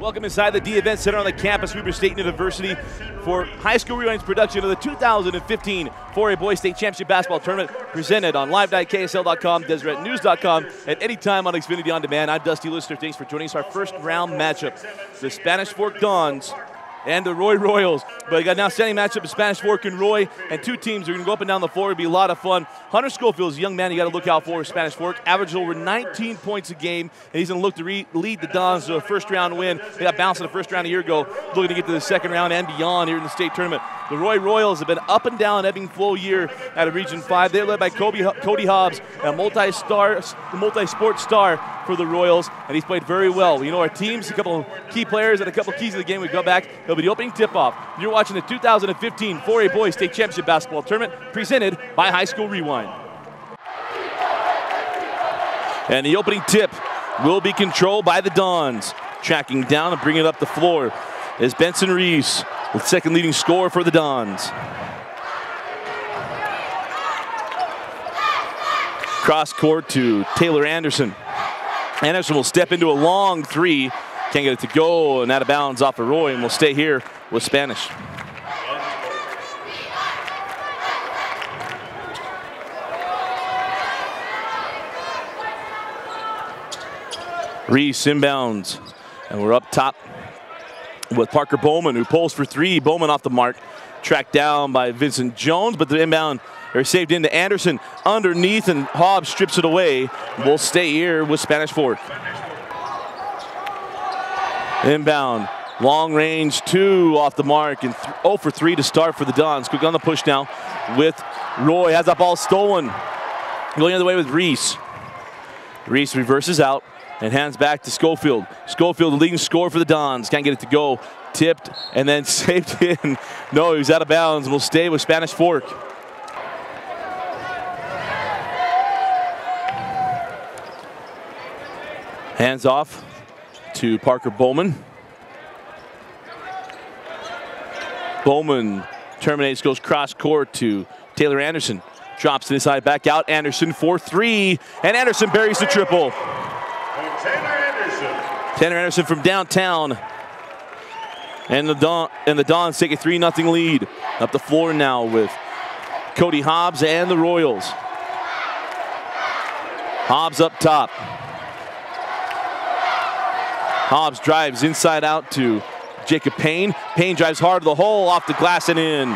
Welcome inside the D Event Center on the campus of Weber State University for High School Rewind's production of the 2015 4A Boys State Championship Basketball Tournament, presented on live.ksl.com, DeseretNews.com, at any time on Xfinity On Demand. I'm Dusty Lister. Thanks for joining us. Our first round matchup, the Spanish Fork Dons and the Roy Royals. But you got now standing matchup of Spanish Fork and Roy, and two teams are going to go up and down the floor. It'll be a lot of fun. Hunter Schofield is a young man you got to look out for. Spanish Fork averaged over 19 points a game, and he's going to look to lead the Dons to a first round win. They got bounced in the first round a year ago, looking to get to the second round and beyond here in the state tournament. The Roy Royals have been up and down, ebbing flow year out of Region 5. They're led by Cody Hobbs, a multi-sport star for the Royals, and he's played very well. You know, our teams, a couple of key players and a couple of keys of the game. We go back. It'll be the opening tip-off. You're watching the 2015 4A Boys State Championship Basketball Tournament, presented by High School Rewind. And the opening tip will be controlled by the Dons. Tracking down and bringing it up the floor is Benson Reese, the second leading scorer for the Dons. Cross court to Taylor Anderson. Anderson will step into a long three. Can't get it to go, and out of bounds off of Roy, and will stay here with Spanish. Reese inbounds, and we're up top with Parker Bowman, who pulls for three. Bowman off the mark, tracked down by Vincent Jones, but the inbound are saved into Anderson underneath, and Hobbs strips it away. We'll stay here with Spanish Fork. Inbound, long range, two off the mark, and 0 for 3 to start for the Dons. Quick on the push now with Roy, has that ball stolen. Going the other way with Reese. Reese reverses out and hands back to Schofield. Schofield, the leading scorer for the Dons. Can't get it to go. Tipped and then saved in. No, he was out of bounds, and will stay with Spanish Fork. Hands off to Parker Bowman. Bowman terminates, goes cross court to Taylor Anderson. Drops to the side, back out. Anderson for three, and Anderson buries the triple. Tanner Anderson from downtown. And the Dons take a 3-0 lead. Up the floor now with Cody Hobbs and the Royals. Hobbs up top. Hobbs drives inside out to Jacob Payne. Payne drives hard to the hole, off the glass and in.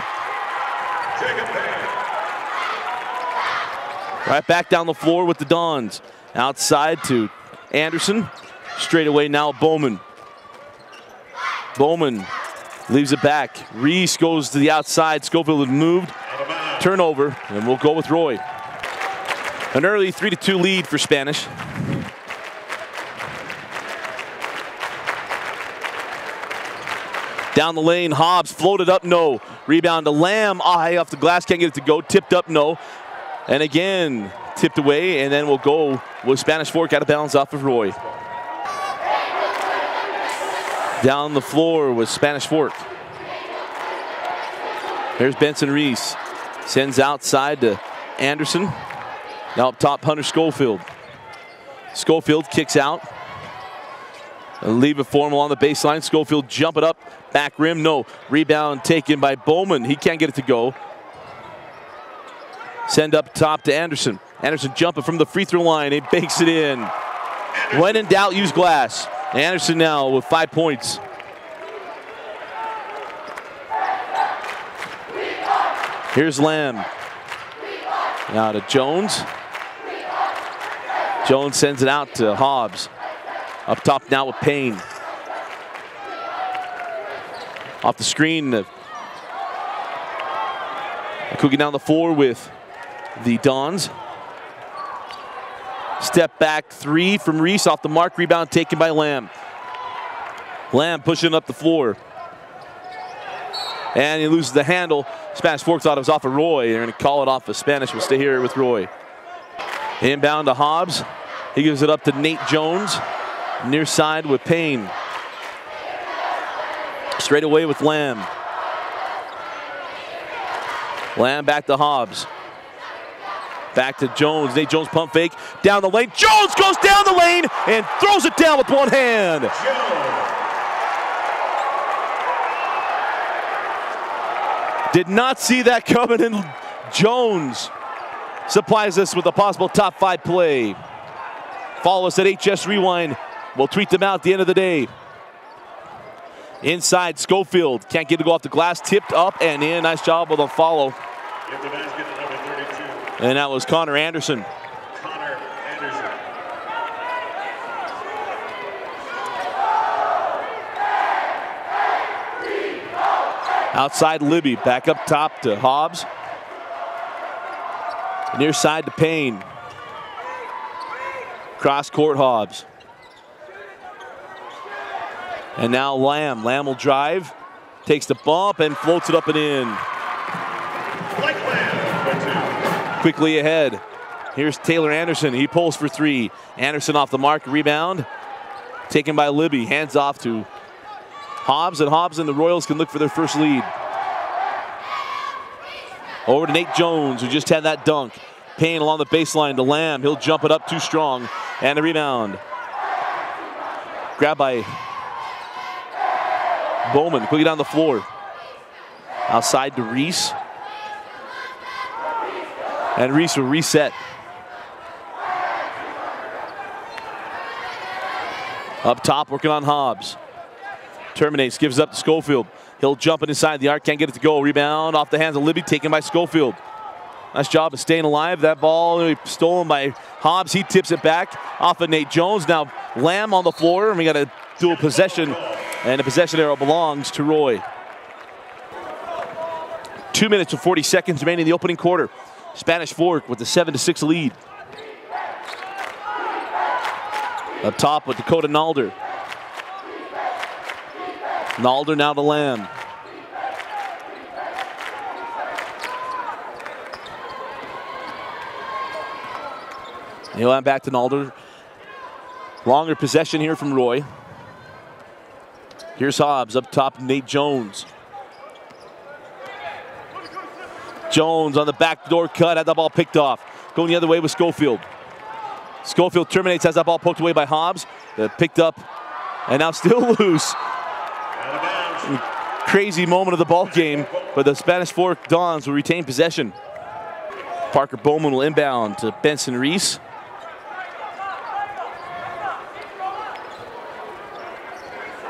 Right back down the floor with the Dons. Outside to Anderson. Straight away now Bowman. Bowman leaves it back. Reese goes to the outside. Schofield has moved. Turnover, and we'll go with Roy. An early 3-2 lead for Spanish. Down the lane, Hobbs floated up, no. Rebound to Lamb, high off the glass, can't get it to go. Tipped up, no. And again, tipped away, and then we'll go with Spanish Fork out of bounds off of Roy. Down the floor with Spanish Fork. There's Benson Reese. Sends outside to Anderson. Now up top, Hunter Schofield. Schofield kicks out. Leave it for him along the baseline. Schofield jump it up. Back rim, no. Rebound taken by Bowman. He can't get it to go. Send up top to Anderson. Anderson jumping from the free throw line. He bakes it in. When in doubt, use glass. Anderson now with 5 points. Here's Lamb. Now to Jones. Jones sends it out to Hobbs. Up top now with Payne. Off the screen. Cooking down the floor with the Dons. Step back three from Reese off the mark. Rebound taken by Lamb. Lamb pushing up the floor. And he loses the handle. Spanish Fork thought it was off of Roy. They're going to call it off of Spanish. We'll stay here with Roy. Inbound to Hobbs. He gives it up to Nate Jones. Near side with Payne. Straight away with Lamb. Lamb back to Hobbs. Back to Jones. Nate Jones pump fake. Down the lane. Jones goes down the lane and throws it down with one hand. Did not see that coming, and Jones supplies us with a possible top 5 play. Follow us at HS Rewind. We'll tweet them out at the end of the day. Inside, Schofield can't get to go off the glass, tipped up and in. Nice job with a follow. And that was Connor Anderson. Outside Libby, back up top to Hobbs. Near side to Payne. Cross court Hobbs. And now Lamb. Lamb will drive, takes the bump and floats it up and in. Quickly ahead. Here's Taylor Anderson. He pulls for 3. Anderson off the mark, rebound. Taken by Libby. Hands off to Hobbs, and Hobbs and the Royals can look for their first lead. Over to Nate Jones, who just had that dunk. Payne along the baseline to Lamb. He'll jump it up too strong. And a rebound. Grabbed by Bowman, quickly down the floor. Outside to Reese. And Reese will reset. Up top, working on Hobbs. Terminates, gives up to Schofield. He'll jump it inside the arc, can't get it to go. Rebound off the hands of Libby, taken by Schofield. Nice job of staying alive. That ball stolen by Hobbs. He tips it back off of Nate Jones. Now Lamb on the floor, and we got a dual possession, and the possession arrow belongs to Roy. 2 minutes and 40 seconds remaining in the opening quarter. Spanish Fork with the 7-6 lead. Up top with Dakota Nalder. Nalder now to Lamb. Lamb back to Nalder. Longer possession here from Roy. Here's Hobbs up top, Nate Jones. Jones on the backdoor cut, had the ball picked off. Going the other way with Schofield. Schofield terminates, has that ball poked away by Hobbs. Picked up and now still loose. Crazy moment of the ball game, but the Spanish Fork Dons will retain possession. Parker Bowman will inbound to Benson Reese.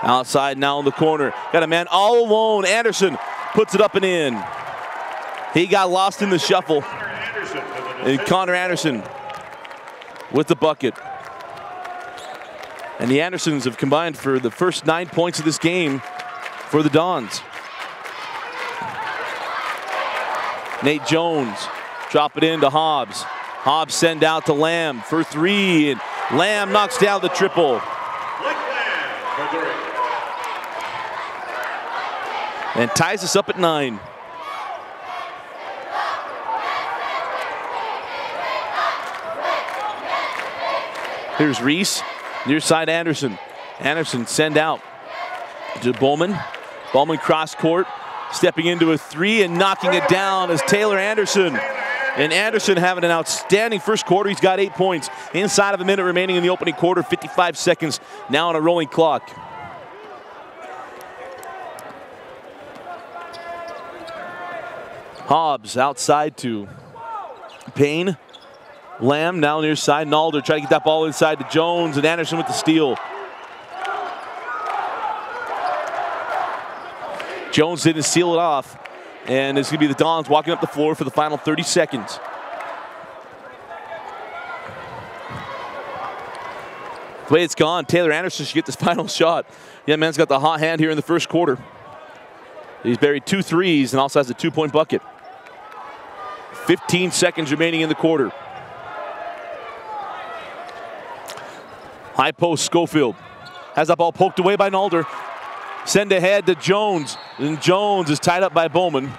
Outside now in the corner. Got a man all alone. Anderson puts it up and in. He got lost in the shuffle. And Connor Anderson with the bucket. And the Andersons have combined for the first 9 points of this game for the Dons. Nate Jones drop it into Hobbs. Hobbs send out to Lamb for 3, and Lamb knocks down the triple. And ties us up at 9. Here's Reese, near side Anderson. Anderson send out to Bowman. Bowman cross court, stepping into a 3 and knocking it down is Taylor Anderson. And Anderson having an outstanding first quarter. He's got 8 points. Inside of a minute remaining in the opening quarter, 55 seconds now on a rolling clock. Hobbs outside to Payne. Lamb now near side. Nalder trying to get that ball inside to Jones, and Anderson with the steal. Jones didn't seal it off, and it's going to be the Dons walking up the floor for the final 30 seconds. The way it's gone, Taylor Anderson should get this final shot. Yeah, man's got the hot hand here in the first quarter. He's buried 2 threes and also has a 2-point bucket. 15 seconds remaining in the quarter. High post, Schofield. Has that ball poked away by Nalder. Send ahead to Jones. And Jones is tied up by Bowman.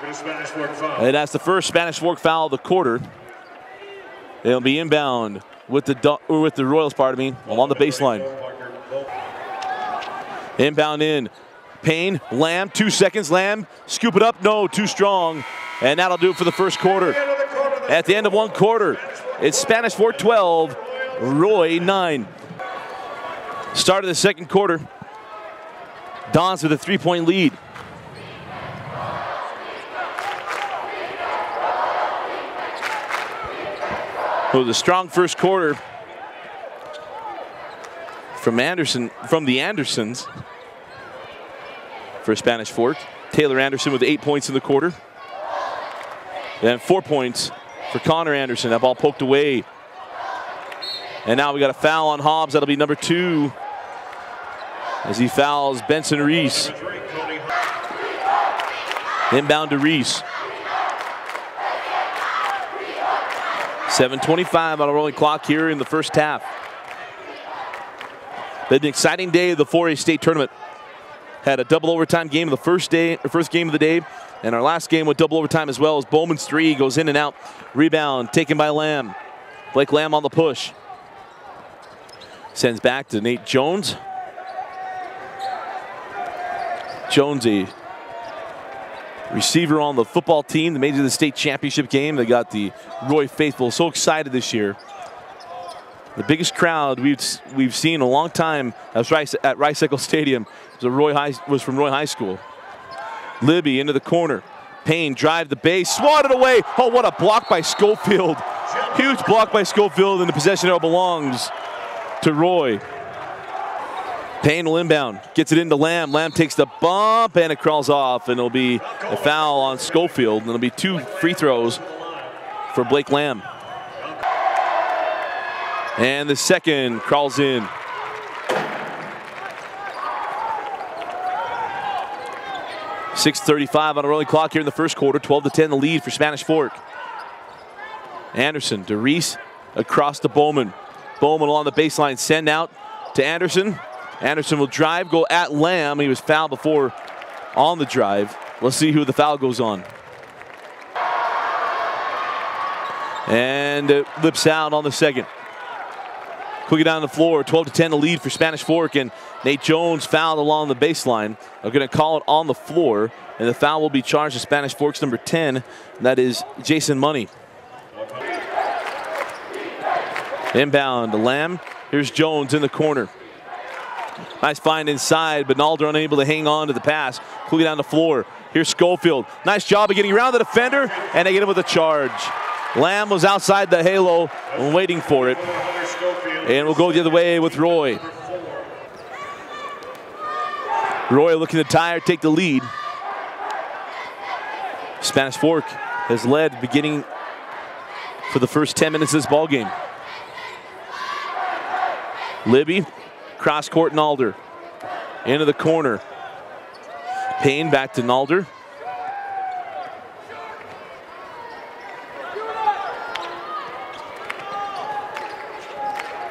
And that's the first Spanish Fork foul of the quarter. It'll be inbound with the Royals, pardon me, along the baseline. Inbound in. Payne, Lamb, 2 seconds. Lamb, scoop it up. No, too strong. And that'll do it for the first quarter. At the end of one quarter, it's Spanish Fork 12, Roy 9. Start of the second quarter. Dons with a 3-point lead. It was a strong first quarter from the Andersons for Spanish Fork. Taylor Anderson with 8 points in the quarter. And 4 points for Connor Anderson. That ball poked away. And now we got a foul on Hobbs. That'll be number 2 as he fouls Benson Reese. Inbound to Reese. 7:25 on a rolling clock here in the first half. Been an exciting day of the 4A state tournament. Had a double overtime game of the first game of the day, and our last game with double overtime as well as Bowman's 3 goes in and out. Rebound taken by Lamb. Blake Lamb on the push. Sends back to Nate Jones. Jones, a receiver on the football team that made it to the state championship game. They got the Roy faithful so excited this year. The biggest crowd we've seen in a long time at Rice Eccles Stadium was from Roy High School. Libby into the corner. Payne drive the base, swatted away. Oh, what a block by Schofield. Huge block by Schofield, and the possession arrow belongs to Roy. Payne will inbound, gets it into Lamb. Lamb takes the bump and it crawls off, and it'll be a foul on Schofield, and it'll be 2 free throws for Blake Lamb. And the second crawls in. .6:35 on a rolling clock here in the first quarter. 12-10 the lead for Spanish Fork. Anderson to Reese across to Bowman. Bowman along the baseline, send out to Anderson. Anderson will drive, go at Lamb. He was fouled before on the drive. Let's see who the foul goes on. And it lips out on the second. Quickly down the floor, 12-10 the lead for Spanish Fork, and Nate Jones fouled along the baseline. They're going to call it on the floor, and the foul will be charged to Spanish Fork's number 10, and that is Jason Money. Inbound to Lamb. Here's Jones in the corner. Nice find inside, but Nalder unable to hang on to the pass. Quickly down the floor. Here's Schofield. Nice job of getting around the defender, and they get him with a charge. Lamb was outside the halo and waiting for it. And we'll go the other way with Roy. Roy looking to tie or take the lead. Spanish Fork has led beginning for the first 10 minutes of this ball game. Libby, cross court Nalder. Into the corner. Payne back to Nalder.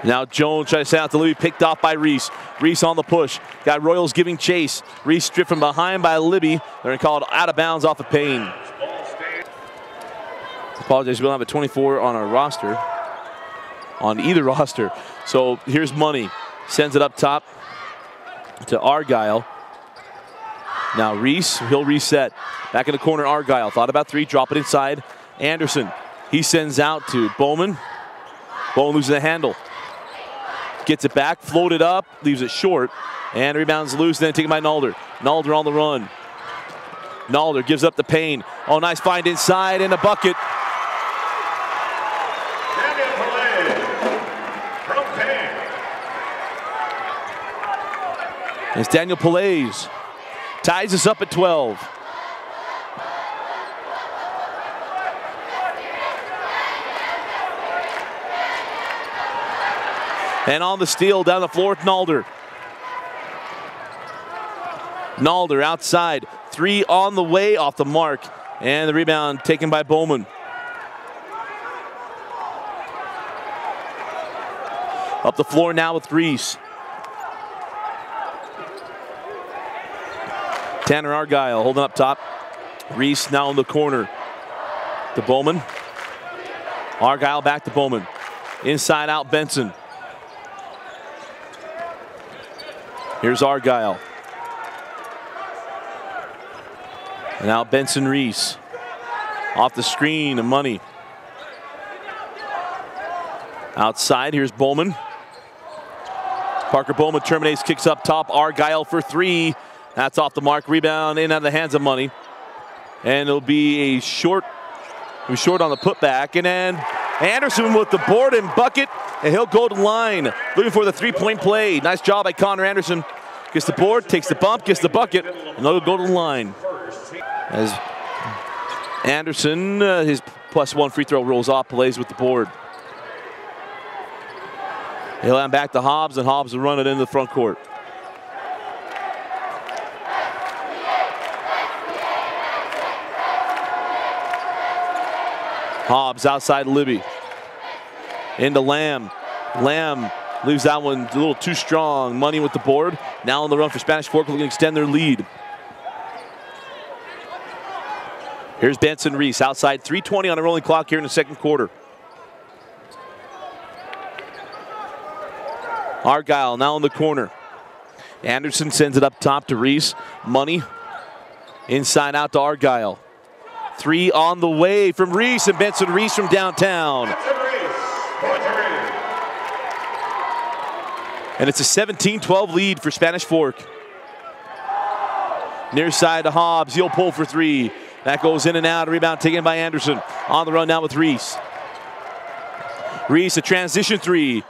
Now Jones tries to send out to Libby, picked off by Reese. Reese on the push. Got Royals giving chase. Reese stripped from behind by Libby. They're going to call it out of bounds off of Payne. Apologize, we don't have a 24 on our roster. On either roster. So here's Money. Sends it up top to Argyle. Now Reese, he'll reset. Back in the corner, Argyle. Thought about 3, drop it inside. Anderson, he sends out to Bowman. Bowman loses the handle. Gets it back, floated up, leaves it short, and rebounds loose, then taken by Nalder. Nalder on the run. Nalder gives up the Payne. Oh, nice find inside and a bucket. It's Daniel Pelays. Ties us up at 12. And on the steal, down the floor, Nalder. Nalder outside. 3 on the way, off the mark. And the rebound taken by Bowman. Up the floor now with Reese. Tanner Argyle holding up top. Reese now in the corner to Bowman. Argyle back to Bowman. Inside out Benson. Here's Argyle. And now Benson Reese. Off the screen, and Money. Outside, here's Bowman. Parker Bowman terminates, kicks up top. Argyle for 3. That's off the mark. Rebound in out of the hands of Money. And it'll be a short. It was short on the putback. And then Anderson with the board and bucket, and he'll go to the line. Looking for the three-point play. Nice job by Connor Anderson. Gets the board, takes the bump, gets the bucket, and he'll go to the line. As Anderson, his +1 free throw rolls off, plays with the board. He'll hand back to Hobbs, and Hobbs will run it into the front court. Hobbs outside Libby. Into Lamb. Lamb leaves that one a little too strong. Money with the board. Now on the run for Spanish Fork, looking to extend their lead. Here's Benson Reese outside, 3:20 on a rolling clock here in the second quarter. Argyle now in the corner. Anderson sends it up top to Reese. Money inside out to Argyle. 3 on the way from Reese, and Benson Reese from downtown. And it's a 17-12 lead for Spanish Fork. Near side to Hobbs, he'll pull for 3. That goes in and out, rebound taken by Anderson. On the run now with Reese. Reese, a transition 3.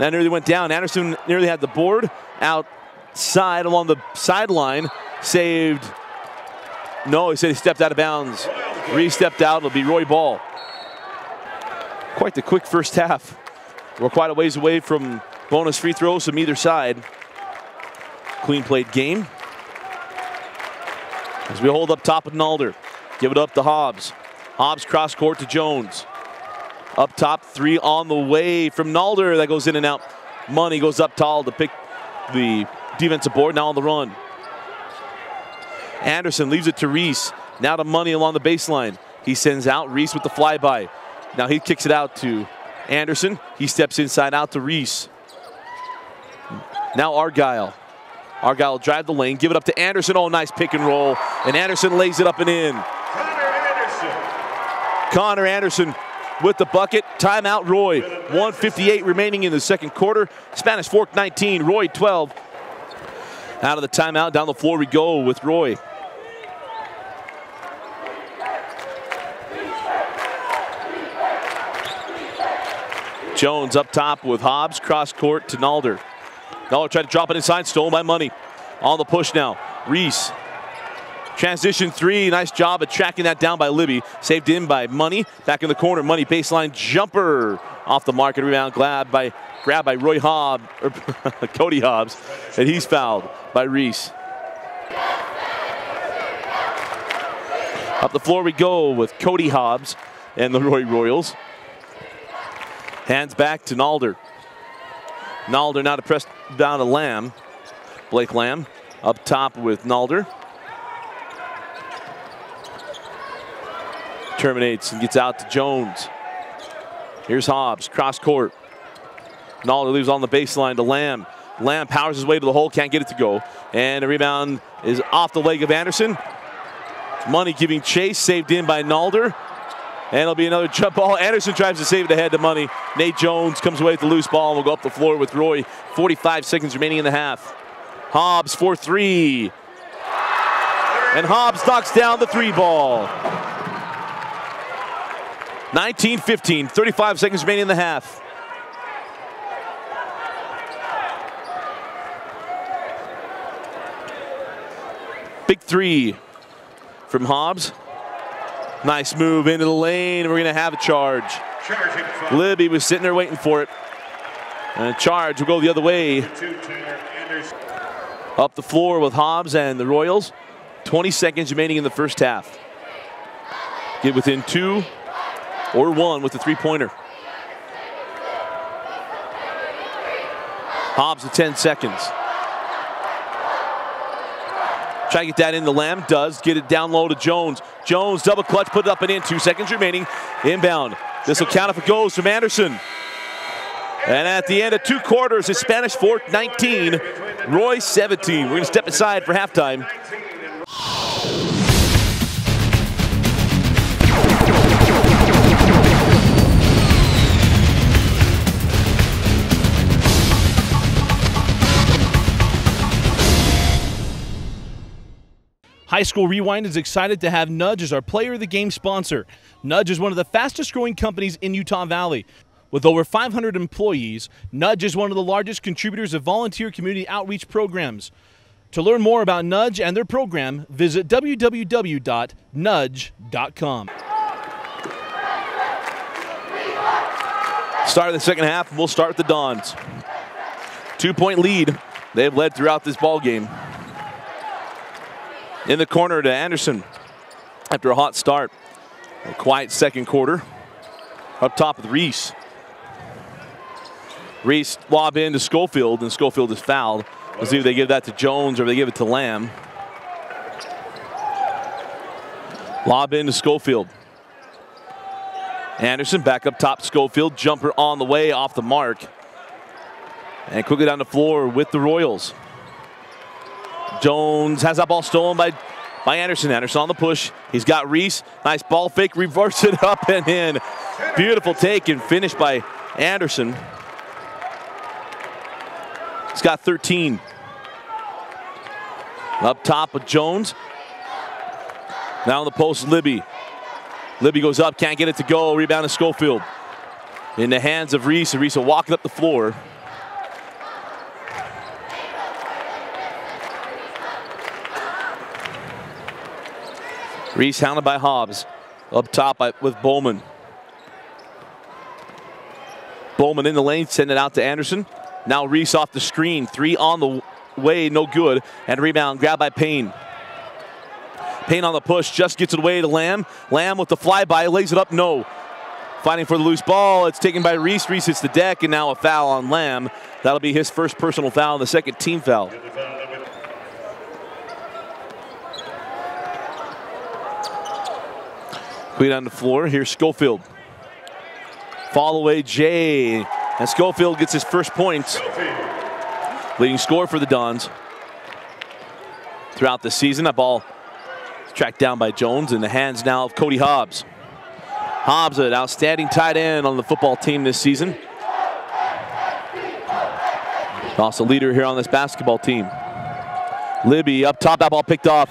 That nearly went down. Anderson nearly had the board outside along the sideline. Saved. No, he said he stepped out of bounds. Reese stepped out, it'll be Roy Ball. Quite the quick first half. We're quite a ways away from bonus free throws from either side. Clean played game. As we hold up top with Nalder. Give it up to Hobbs. Hobbs cross court to Jones. Up top, 3 on the way from Nalder. That goes in and out. Money goes up tall to pick the defensive board. Now on the run. Anderson leaves it to Reese. Now to Money along the baseline. He sends out Reese with the flyby. Now he kicks it out to Anderson. He steps inside out to Reese. Now Argyle. Argyle will drive the lane, give it up to Anderson. Oh, nice pick and roll. And Anderson lays it up and in. Connor Anderson with the bucket. Timeout, Roy. 1:58 remaining in the second quarter. Spanish Fork 19, Roy 12. Out of the timeout, down the floor we go with Roy. Jones up top with Hobbs, cross court to Nalder. Nalder tried to drop it inside, stolen by Money. On the push now, Reese. Transition 3, nice job at tracking that down by Libby. Saved in by Money, back in the corner. Money baseline jumper off the mark and rebound grabbed by Roy Hobbs, or Cody Hobbs, and he's fouled by Reese. Up the floor we go with Cody Hobbs and the Roy Royals. Hands back to Nalder. Nalder now to press down to Lamb. Blake Lamb up top with Nalder. Terminates and gets out to Jones. Here's Hobbs, cross court. Nalder leaves on the baseline to Lamb. Lamb powers his way to the hole, can't get it to go. And the rebound is off the leg of Anderson. Money giving chase, saved in by Nalder. And it'll be another jump ball. Anderson tries to save it ahead to Money. Nate Jones comes away with the loose ball and will go up the floor with Roy. 45 seconds remaining in the half. Hobbs for 3. And Hobbs knocks down the 3 ball. 19-15, 35 seconds remaining in the half. Big 3 from Hobbs. Nice move into the lane. We're going to have a charge. Libby was sitting there waiting for it. And a charge will go the other way. Up the floor with Hobbs and the Royals. 20 seconds remaining in the first half. Get within 2 or 1 with the 3-pointer. Hobbs with 10 seconds. Try to get that into Lamb, does. Get it down low to Jones. Jones double clutch, put it up and in. 2 seconds remaining. Inbound. This will count if it goes from Anderson. And at the end of 2 quarters, it's Spanish Fork 19, Roy 17. We're going to step aside for halftime. High School Rewind is excited to have Nudge as our Player of the Game sponsor. Nudge is one of the fastest growing companies in Utah Valley. With over 500 employees, Nudge is one of the largest contributors of volunteer community outreach programs. To learn more about Nudge and their program, visit www.nudge.com. Start of the second half, and we'll start with the Dons. 2-point lead. They've led throughout this ball game. In the corner to Anderson after a hot start. A quiet second quarter. Up top with Reese. Reese lob in to Schofield, and Schofield is fouled. Let's see if they give that to Jones or if they give it to Lamb. Lob in to Schofield. Anderson back up top, Schofield. Jumper on the way, off the mark. And quickly down the floor with the Royals. Jones has that ball stolen by Anderson. Anderson on the push. He's got Reese. Nice ball fake, reverse it up and in. Beautiful take and finish by Anderson. He's got 13. Up top with Jones. Now on the post, Libby. Libby goes up, can't get it to go. Rebound to Schofield. In the hands of Reese. Reese walking up the floor. Reese hounded by Hobbs. Up top with Bowman. Bowman in the lane, send it out to Anderson. Now Reese off the screen. 3 on the way, no good. And rebound, grabbed by Payne. Payne on the push, just gets it away to Lamb. Lamb with the flyby, lays it up, no. Fighting for the loose ball, it's taken by Reese. Reese hits the deck, and now a foul on Lamb. That'll be his first personal foul and the second team foul. Quick on the floor, here's Schofield. Fall away, Jay. And Schofield gets his first points. Leading scorer for the Dons throughout the season. That ball tracked down by Jones in the hands now of Cody Hobbs. Hobbs, an outstanding tight end on the football team this season. Also leader here on this basketball team. Libby up top, that ball picked off.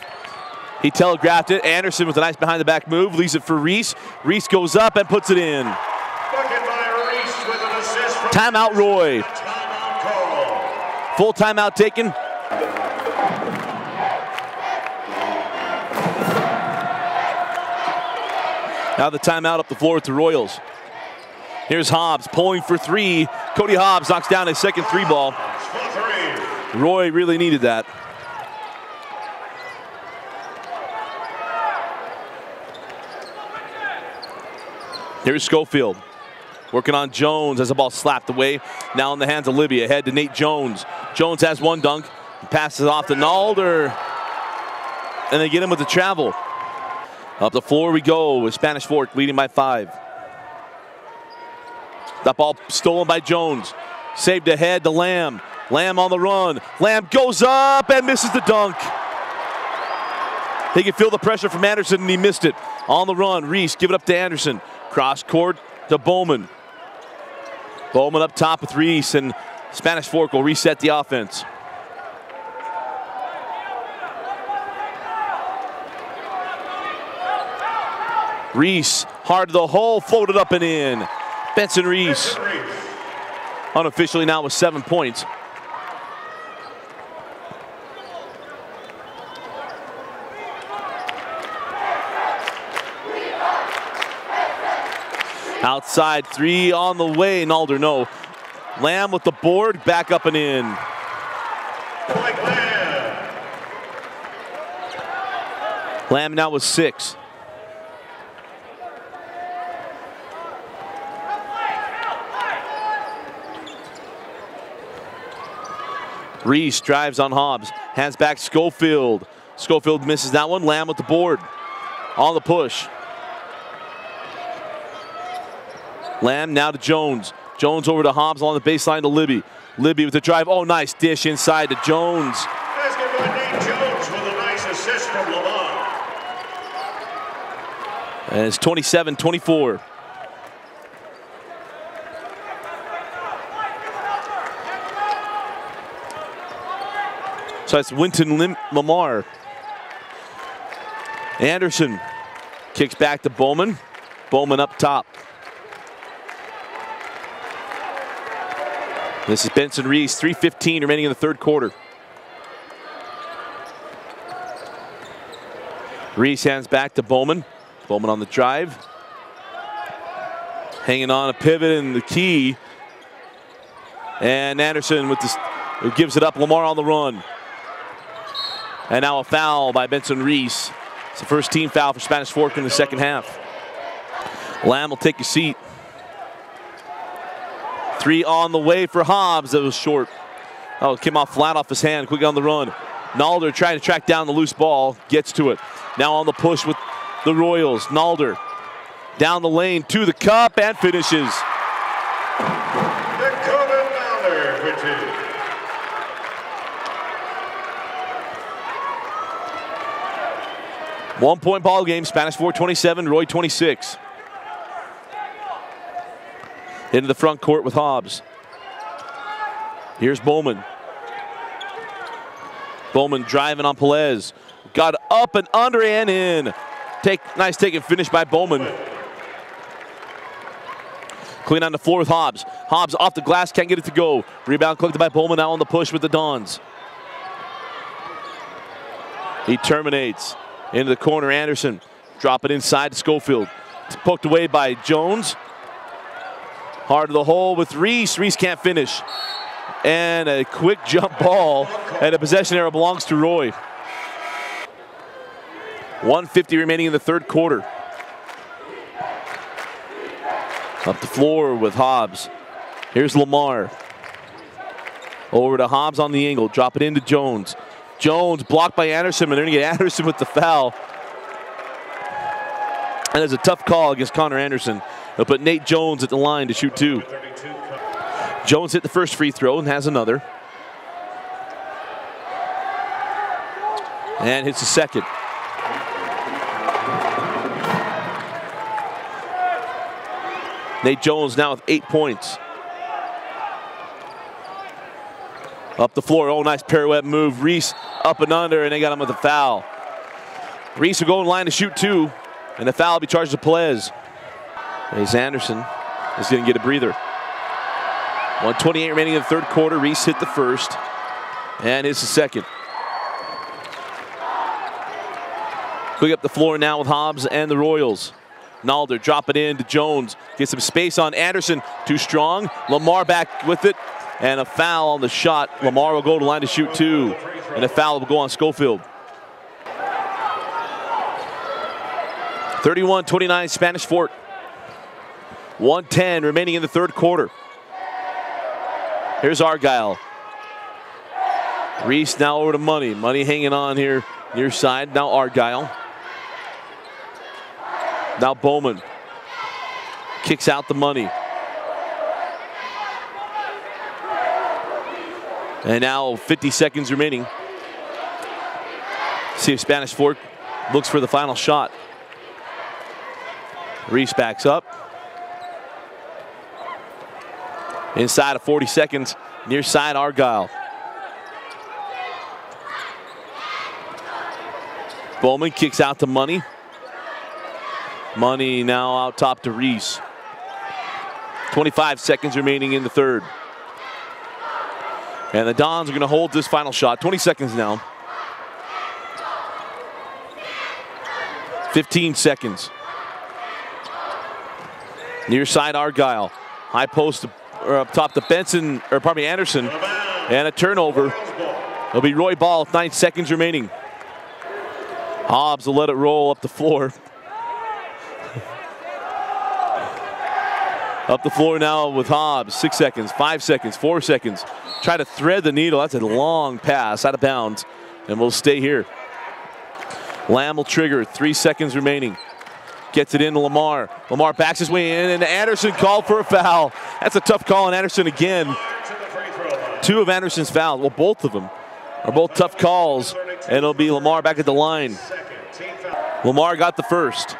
He telegraphed it. Anderson with a nice behind the back move, leaves it for Reese. Reese goes up and puts it in. Timeout, Roy. Full timeout taken. Now the timeout up the floor with the Royals. Here's Hobbs pulling for 3. Cody Hobbs knocks down his second 3 ball. Roy really needed that. Here's Schofield. Working on Jones as the ball slapped away. Now in the hands of Libby. Ahead to Nate Jones. Jones has one dunk. Passes off to Nalder. And they get him with the travel. Up the floor we go with Spanish Fork leading by 5. That ball stolen by Jones. Saved ahead to Lamb. Lamb on the run. Lamb goes up and misses the dunk. He can feel the pressure from Anderson and he missed it. On the run, Reese give it up to Anderson. Cross court to Bowman. Bowman up top with Reese, and Spanish Fork will reset the offense. Reese, hard to the hole, floated up and in. Benson Reese, unofficially now with 7 points. Outside 3 on the way, Nalder no. Lamb with the board, back up and in. Lamb now with 6. Reese drives on Hobbs, hands back Schofield. Schofield misses that one, Lamb with the board. On the push. Lamb now to Jones. Jones over to Hobbs along the baseline to Libby. Libby with the drive. Oh, nice dish inside to Jones. Basket by Nate Jones with a nice assist from Lamar. And it's 27-24. So that's Winton Lamar. Anderson kicks back to Bowman. Bowman up top. This is Benson Reese, 3:15 remaining in the third quarter. Reese hands back to Bowman. Bowman on the drive. Hanging on a pivot and the key. And Anderson with this, who gives it up. Lamar on the run. And now a foul by Benson Reese. It's the first team foul for Spanish Fork in the second half. Lamb will take a seat. 3 on the way for Hobbs. That was short. Oh, it came off flat off his hand. Quick on the run. Nalder trying to track down the loose ball. Gets to it. Now on the push with the Royals. Nalder down the lane to the cup and finishes. Dakota Nalder for 2. 1 point ball game. Spanish Fork 27, Roy 26. Into the front court with Hobbs. Here's Bowman. Bowman driving on Pelez. Got up and under and in. Nice take and finish by Bowman. Clean on the floor with Hobbs. Hobbs off the glass, can't get it to go. Rebound collected by Bowman, now on the push with the Dons. He terminates. Into the corner, Anderson. Drop it inside to Schofield. It's poked away by Jones. Hard to the hole with Reese. Reese can't finish. And a quick jump ball. And a possession error belongs to Roy. 1:50 remaining in the third quarter. Up the floor with Hobbs. Here's Lamar. Over to Hobbs on the angle. Drop it into Jones. Jones blocked by Anderson, and they're going to get Anderson with the foul. And it's a tough call against Connor Anderson. They'll put Nate Jones at the line to shoot 2. Jones hit the first free throw and has another. And hits the second. Nate Jones now with 8 points. Up the floor, oh, nice pirouette move. Reese up and under, and they got him with a foul. Reese will go in line to shoot 2, and the foul will be charged to Pelez. As Anderson is going to get a breather. 1:28 remaining in the third quarter. Reese hit the first, and hits the second. Quick up the floor now with Hobbs and the Royals. Nalder drop it in to Jones. Get some space on Anderson. Too strong. Lamar back with it. And a foul on the shot. Lamar will go to the line to shoot 2. And a foul will go on Schofield. 31-29 Spanish Fork. 1:10 remaining in the third quarter. Here's Argyle. Reese now over to Money. Money hanging on here near side. Now Argyle. Now Bowman kicks out the Money. And now 50 seconds remaining. See if Spanish Fork looks for the final shot. Reese backs up. Inside of 40 seconds, near side Argyle. Bowman kicks out to Money. Money now out top to Reese. 25 seconds remaining in the third. And the Dons are going to hold this final shot. 20 seconds now. 15 seconds. Near side Argyle. High post or up top to Benson, or pardon me, Anderson. And a turnover. It'll be Roy Ball with 9 seconds remaining. Hobbs will let it roll up the floor. Up the floor now with Hobbs. 6 seconds, 5 seconds, 4 seconds. Try to thread the needle. That's a long pass out of bounds. And we'll stay here. Lamb will trigger. 3 seconds remaining. Gets it into Lamar. Lamar backs his way in, and Anderson called for a foul. That's a tough call on Anderson again. 2 of Anderson's fouls. Well, both of them are both tough calls. And it'll be Lamar back at the line. Lamar got the first.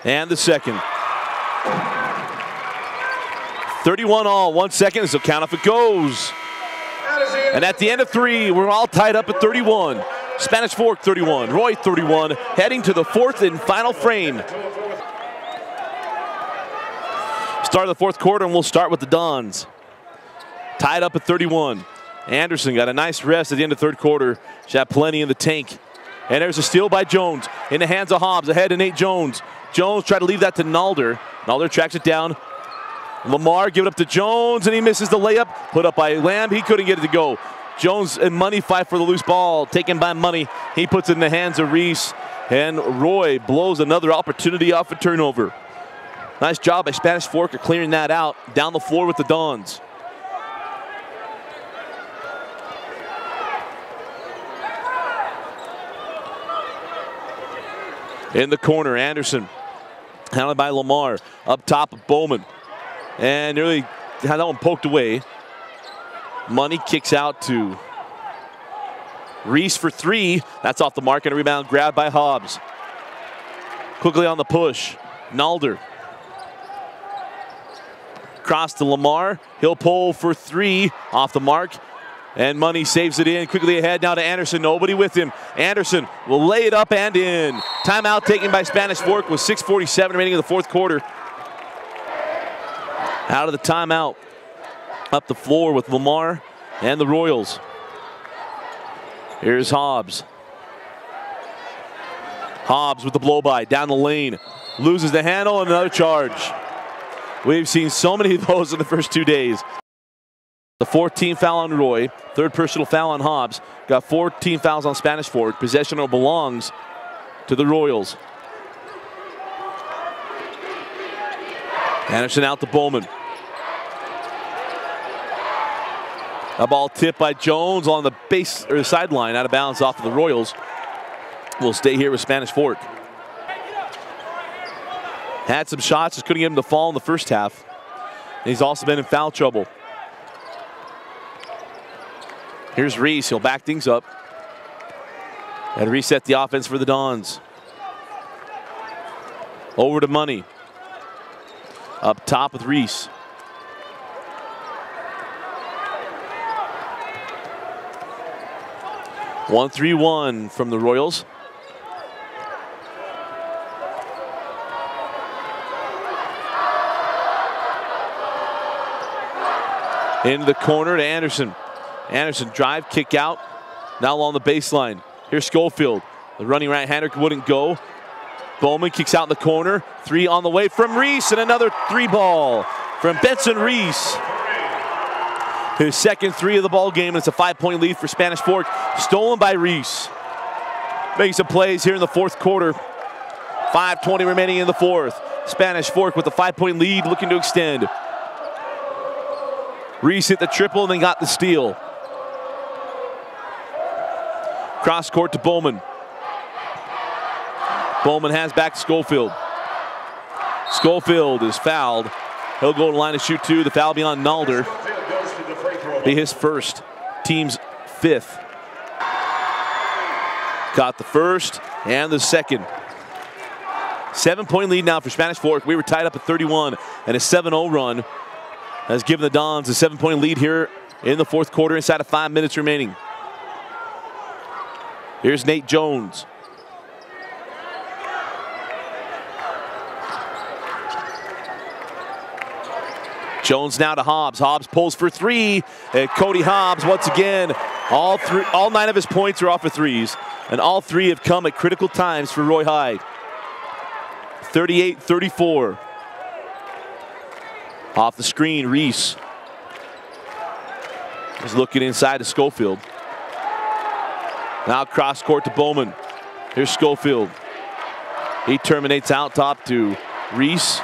And the second. 31 all, 1 second, so count if it goes. And at the end of 3, we're all tied up at 31. Spanish Fork 31, Roy 31, heading to the fourth and final frame. Start of the fourth quarter, and we'll start with the Dons. Tied up at 31. Anderson got a nice rest at the end of the third quarter. She had plenty in the tank. And there's a steal by Jones in the hands of Hobbs, ahead to Nate Jones. Jones tried to leave that to Nalder. Nalder tracks it down. Lamar give it up to Jones, and he misses the layup. Put up by Lamb. He couldn't get it to go. Jones and Money fight for the loose ball. Taken by Money. He puts it in the hands of Reese. And Roy blows another opportunity off a turnover. Nice job by Spanish Fork of clearing that out. Down the floor with the Dons. In the corner, Anderson, handled by Lamar. Up top of Bowman. And nearly had that one poked away. Money kicks out to Reese for three. That's off the mark, and a rebound grabbed by Hobbs. Quickly on the push, Nalder. Cross to Lamar. He'll pull for three, off the mark. And Money saves it in. Quickly ahead now to Anderson. Nobody with him. Anderson will lay it up and in. Timeout taken by Spanish Fork with 6:47 remaining in the fourth quarter. Out of the timeout. Up the floor with Lamar and the Royals. Here's Hobbs. Hobbs with the blow-by down the lane. Loses the handle and another charge. We've seen so many of those in the first 2 days. The 14th foul on Roy, third personal foul on Hobbs. Got 14 fouls on Spanish Fork. Possession belongs to the Royals. Anderson out to Bowman. A ball tipped by Jones on the base or the sideline, out of bounds off of the Royals. Will stay here with Spanish Fork. Had some shots, just couldn't get him to fall in the first half. And he's also been in foul trouble. Here's Reese, he'll back things up. And reset the offense for the Dons. Over to Money. Up top with Reese. One 3-1 from the Royals. Into the corner to Anderson. Anderson drive, kick out. Now along the baseline. Here's Schofield. The running right-hander wouldn't go. Bowman kicks out in the corner. Three on the way from Reese, and another three ball from Benson Reese. His second three of the ball game, and it's a 5-point lead for Spanish Fork. Stolen by Reese. Making some plays here in the fourth quarter. 5:20 remaining in the fourth. Spanish Fork with a 5-point lead, looking to extend. Reese hit the triple and then got the steal. Cross court to Bowman. Bowman has back to Schofield. Schofield is fouled. He'll go to the line to shoot two. The foul beyond Nalder. Be his first, team's fifth. Got the first and the second. 7-point lead now for Spanish Fork. We were tied up at 31, and a 7-0 run has given the Dons a 7-point lead here in the fourth quarter inside of 5 minutes remaining. Here's Nate Jones. Jones now to Hobbs. Hobbs pulls for three. And Cody Hobbs once again. All 9 of his points are off of threes. And all 3 have come at critical times for Roy Hyde. 38-34. Off the screen, Reese is looking inside to Schofield. Now cross court to Bowman. Here's Schofield. He terminates out top to Reese.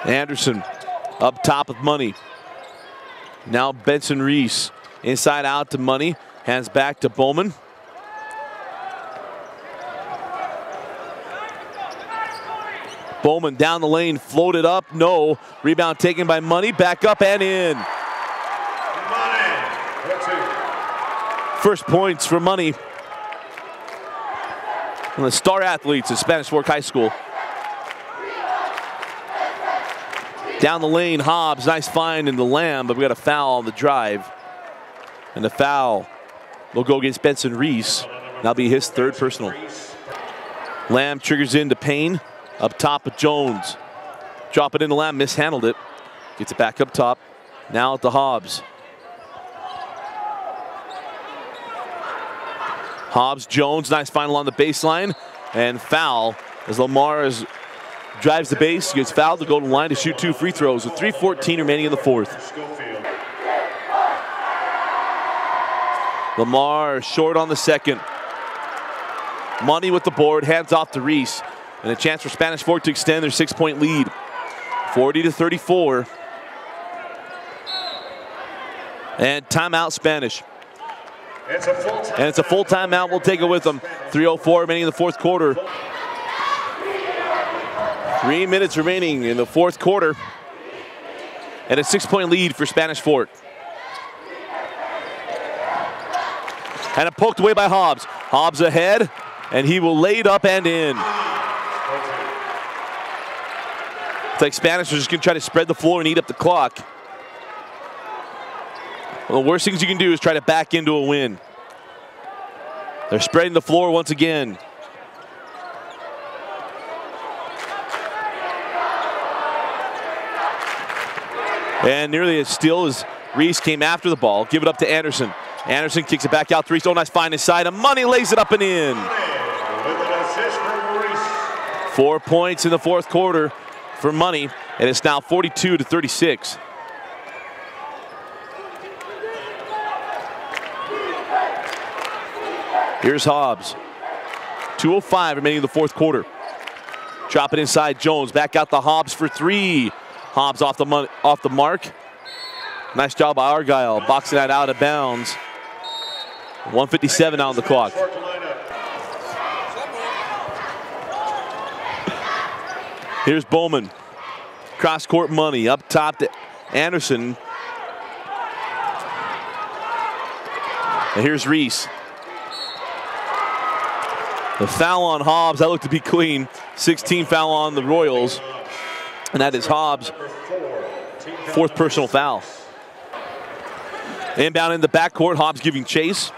Anderson up top with Money. Now Benson Reese inside out to Money. Hands back to Bowman. Bowman down the lane, floated up, no. Rebound taken by Money, back up and in. First points for Money One of the star athletes at Spanish Fork High School. Down the lane, Hobbs, nice find in the Lamb, but we got a foul on the drive. And the foul will go against Benson Reese. That'll be his third personal. Lamb triggers into Payne, up top with Jones. Drop it into Lamb, mishandled it. Gets it back up top. Now at the Hobbs. Hobbs, Jones, nice final on the baseline. And foul as Lamar drives the base, gets fouled to go to the line to shoot 2 free throws with 3:14 remaining in the fourth. Lamar short on the second. Money with the board, hands off to Reese. And a chance for Spanish Fork to extend their 6-point lead. 40-34. And timeout Spanish. And it's a full timeout. We'll take it with them. 3:04 remaining in the fourth quarter. 3 minutes remaining in the fourth quarter. And a 6-point lead for Spanish Fork. And a poked away by Hobbs. Hobbs ahead, and he will lay it up and in. It's like Spanish are just gonna try to spread the floor and eat up the clock. Well, the worst things you can do is try to back into a win. They're spreading the floor once again. And nearly as still as Reese came after the ball. Give it up to Anderson. Anderson kicks it back out to Reese. Oh, nice find inside. And Money lays it up and in. 4 points in the fourth quarter for Money. And it's now 42-36. Here's Hobbs. 2:05 remaining in the fourth quarter. Drop it inside Jones. Back out the Hobbs for 3. Hobbs off the mark. Nice job by Argyle. Boxing that out of bounds. 1:57 on the clock. Here's Bowman. Cross court Money. Up top to Anderson. And here's Reese. The foul on Hobbs, that looked to be clean. 16 foul on the Royals. And that is Hobbs' fourth personal foul. Inbound in the backcourt, Hobbs giving chase.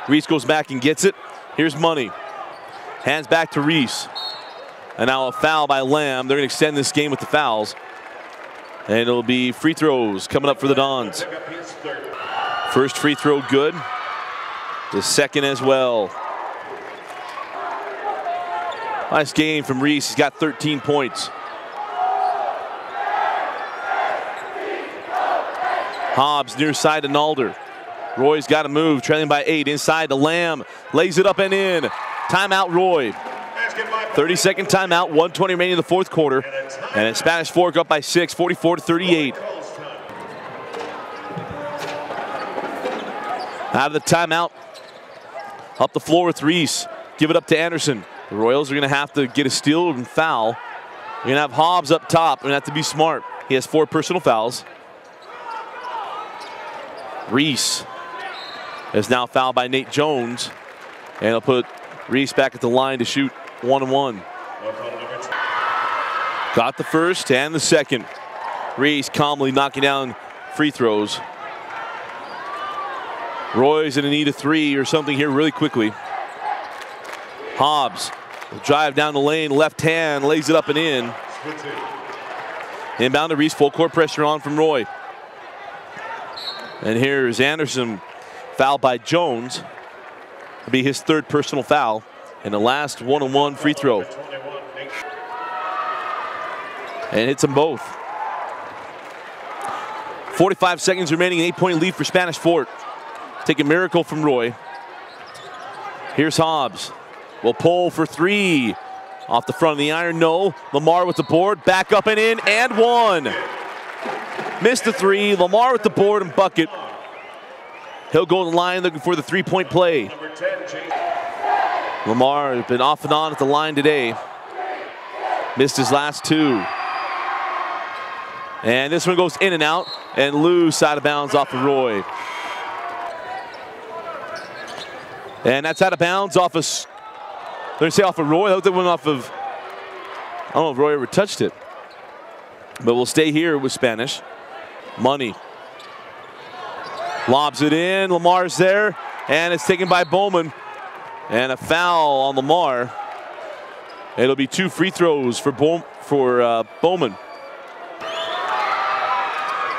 Reese goes back and gets it. Here's Money. Hands back to Reese. And now a foul by Lamb. They're gonna extend this game with the fouls. And it'll be free throws coming up for the Dons. First free throw good. The second as well. Nice game from Reese. He's got 13 points. Hobbs near side to Nalder. Roy's got to move, trailing by 8. Inside to Lamb. Lays it up and in. Timeout Roy. 30-second timeout. 1:20 remaining in the fourth quarter. And it's Spanish Fork up by 6, 44-38. Out of the timeout. Up the floor with Reese. Give it up to Anderson. The Royals are going to have to get a steal and foul. We're going to have Hobbs up top. We're going to have to be smart. He has 4 personal fouls. Reese is now fouled by Nate Jones. And he'll put Reese back at the line to shoot 1-1. Got the first and the second. Reese calmly knocking down free throws. Roy's in need of 3 or something here really quickly. Hobbs will drive down the lane, left hand, lays it up and in. Inbound to Reese, full court pressure on from Roy. And here's Anderson, fouled by Jones. It'll be his 3rd personal foul. And the last 1-on-1 free throw. And hits them both. 45 seconds remaining, 8-point lead for Spanish Fork. Take a miracle from Roy. Here's Hobbs. Will pull for 3. Off the front of the iron, no. Lamar with the board, back up and in, and 1. Missed the 3. Lamar with the board and bucket. He'll go to the line looking for the 3-point play. Lamar has been off and on at the line today. Missed his last 2. And this one goes in and out and loose out of bounds off of Roy. And that's out of bounds off of They're going to say off of Roy. That went off of, I don't know if Roy ever touched it. But we'll stay here with Spanish. Money. Lobs it in. Lamar's there. And it's taken by Bowman. And a foul on Lamar. It'll be 2 free throws for Bowman.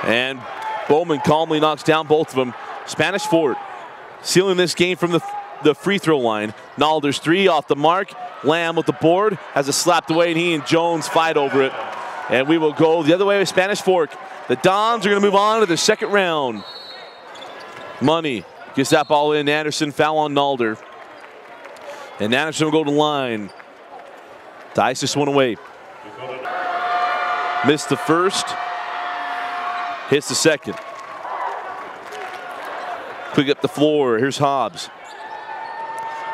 And Bowman calmly knocks down both of them. Spanish Fort sealing this game from the free throw line. Nalder's 3 off the mark. Lamb with the board. Has it slapped away, and he and Jones fight over it. And we will go the other way with Spanish Fork. The Dons are going to move on to the second round. Money gets that ball in. Anderson, foul on Nalder. And Anderson will go to the line to ice this one away. Missed the first. Hits the second. Quick up the floor. Here's Hobbs.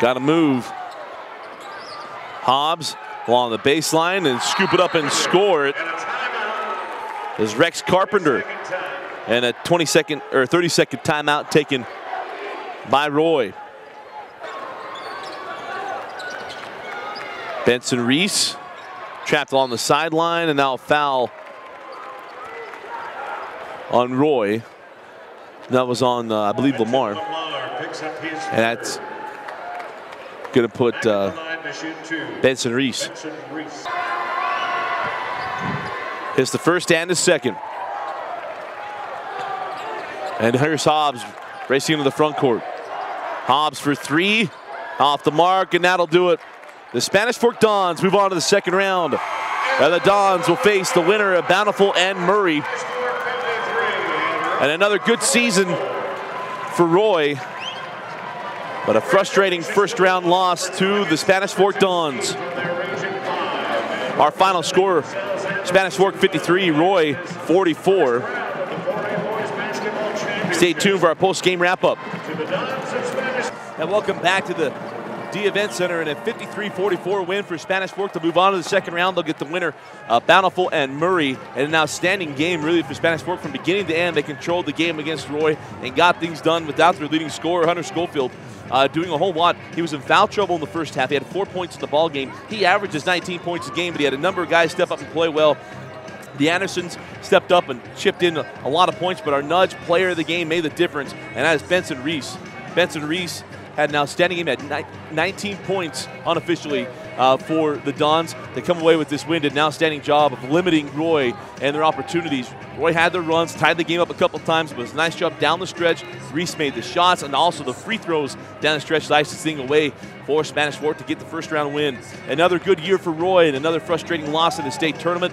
Got to move. Hobbs along the baseline and scoop it up and score it. Is Rex Carpenter. And a 20-second or 30-second timeout taken by Roy. Benson Reese trapped along the sideline, and now a foul on Roy. That was on, I believe, Lamar. And that's going to put Benson Reese. Hits the first and the second. And here's Hobbs racing into the front court. Hobbs for 3, off the mark, and that'll do it. The Spanish Fork Dons move on to the second round. And the Dons will face the winner of Bountiful and Murray. And another good season for Roy, but a frustrating first round loss to the Spanish Fork Dons. Our final score, Spanish Fork 53, Roy 44. Stay tuned for our post-game wrap-up. And welcome back to the D Event Center, and a 53-44 win for Spanish Fork to move on to the second round. They'll get the winner, Bountiful and Murray, and an outstanding game really for Spanish Fork from beginning to end. They controlled the game against Roy and got things done without their leading scorer, Hunter Schofield, doing a whole lot. He was in foul trouble in the first half. He had 4 points in the ball game. He averages 19 points a game, but he had a number of guys step up and play well. The Andersons stepped up and chipped in a lot of points, but our nudge player of the game made the difference, and that is Benson Reese. Benson Reese had an outstanding game, had 19 points unofficially for the Dons. They come away with this win, did an outstanding job of limiting Roy and their opportunities. Roy had their runs, tied the game up a couple times, but it was a nice job down the stretch. Reese made the shots and also the free throws down the stretch to ice this thing away for Spanish Fork to get the first round win. Another good year for Roy and another frustrating loss in the state tournament.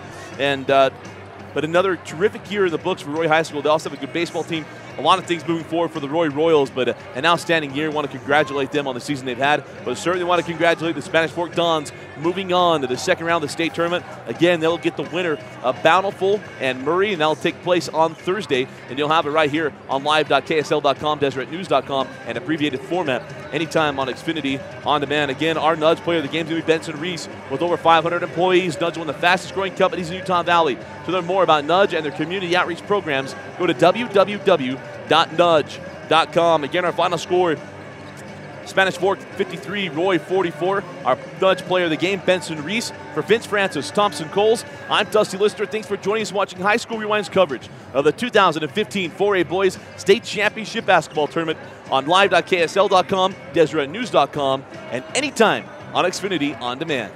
But another terrific year in the books for Roy High School. They also have a good baseball team. A lot of things moving forward for the Roy Royals, but an outstanding year. Want to congratulate them on the season they've had, but certainly want to congratulate the Spanish Fork Dons moving on to the second round of the state tournament. Again, they'll get the winner of Bountiful and Murray, and that'll take place on Thursday, and you'll have it right here on live.ksl.com, DeseretNews.com, and abbreviated format anytime on Xfinity On Demand. Again, our Nudge player of the game is going to be Benson Reese with over 500 employees. Nudge, one of the fastest growing companies in Utah Valley. To learn more about Nudge and their community outreach programs, go to www.nudge.com. Again, our final score, Spanish Fork 53, Roy 44. Our Nudge player of the game, Benson Reese. For Vince Francis, Thompson Coles, I'm Dusty Lister. Thanks for joining us watching High School Rewind's coverage of the 2015 4A Boys State Championship Basketball Tournament on live.ksl.com, DeseretNews.com, and anytime on Xfinity On Demand.